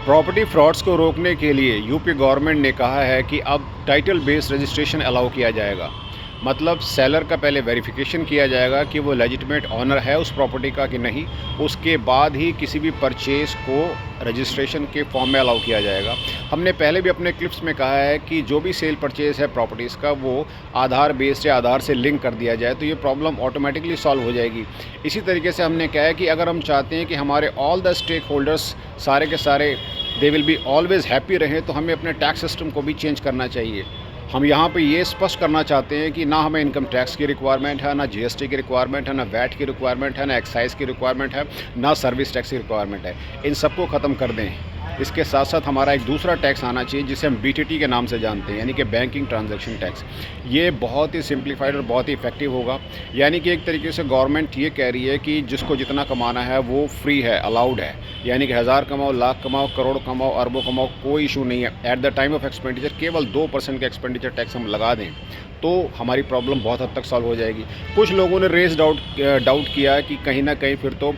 Property frauds को रोकने के लिए यूपी गवर्नमेंट ने कहा है कि अब टाइटल बेस्ड रजिस्ट्रेशन अलाउ किया जाएगा। मतलब सेलर का पहले वेरिफिकेशन किया जाएगा कि वो लेजिटिमेट ऑनर है उस प्रॉपर्टी का कि नहीं, उसके बाद ही किसी भी परचेज़ को रजिस्ट्रेशन के फॉर्म में अलाउ किया जाएगा। हमने पहले भी अपने क्लिप्स में कहा है कि जो भी सेल परचेज़ है प्रॉपर्टीज़ का वो आधार बेस्ड या आधार से लिंक कर दिया जाए तो ये प्रॉब्लम ऑटोमेटिकली सॉल्व हो जाएगी। इसी तरीके से हमने कहा है कि अगर हम चाहते हैं कि हमारे ऑल द स्टेक होल्डर्स सारे के सारे they will be always happy रहें, तो हमें अपने टैक्स सिस्टम को भी चेंज करना चाहिए। हम यहाँ पे ये स्पष्ट करना चाहते हैं कि ना हमें इनकम टैक्स की रिक्वायरमेंट है, ना जीएसटी की रिक्वायरमेंट है, ना वैट की रिक्वायरमेंट है, ना एक्साइज की रिक्वायरमेंट है, ना सर्विस टैक्स की रिक्वायरमेंट है। इन सबको ख़त्म कर दें। इसके साथ साथ हमारा एक दूसरा टैक्स आना चाहिए जिसे हम बीटीटी के नाम से जानते हैं, यानी कि बैंकिंग ट्रांजैक्शन टैक्स। ये बहुत ही सिंप्लीफाइड और बहुत ही इफेक्टिव होगा। यानी कि एक तरीके से गवर्नमेंट ये कह रही है कि जिसको जितना कमाना है वो फ्री है, अलाउड है। यानी कि हज़ार कमाओ, लाख कमाओ, करोड़ कमाओ, अरबों कमाओ, कोई इशू नहीं है। At the time of expenditure केवल 2% का एक्सपेंडिचर टैक्स हम लगा दें तो हमारी प्रॉब्लम बहुत हद तक सॉल्व हो जाएगी। कुछ लोगों ने रेज डाउट किया कि कहीं ना कहीं फिर तो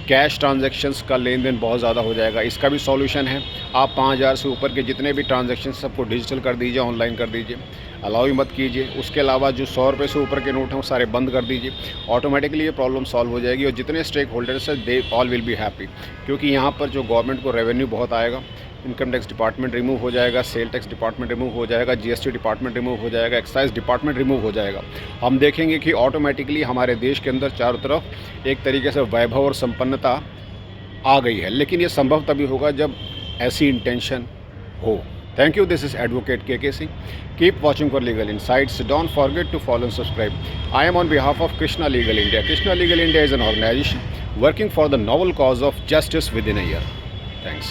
कैश ट्रांजैक्शंस का लेन देन बहुत ज़्यादा हो जाएगा। इसका भी सॉल्यूशन है। आप 5000 से ऊपर के जितने भी ट्रांजैक्शंस सबको डिजिटल कर दीजिए, ऑनलाइन कर दीजिए, अलाउ ही मत कीजिए। उसके अलावा जो 100 रुपये से ऊपर के नोट हैं वो सारे बंद कर दीजिए। ऑटोमेटिकली ये प्रॉब्लम सॉल्व हो जाएगी और जितने स्टेक होल्डर्स हैं they all will be happy, क्योंकि यहाँ पर जो गवर्नमेंट को रेवेन्यू बहुत आएगा। इनकम टैक्स डिपार्टमेंट रिमूव हो जाएगा, सेल टैक्स डिपार्टमेंट रिमूव हो जाएगा, जीएसटी डिपार्टमेंट रिमूव हो जाएगा, एक्साइज डिपार्टमेंट रिमूव हो जाएगा। हम देखेंगे कि ऑटोमेटिकली हमारे देश के अंदर चारों तरफ एक तरीके से वैभव और संपन्नता आ गई है। लेकिन ये संभव तभी होगा जब ऐसी इंटेंशन हो। Thank you, this is advocate K Singh. Keep watching for legal insights. Don't forget to follow and subscribe. I am on behalf of Krishna legal India. Krishna legal India is an organization working for the noble cause of justice within a year. Thanks.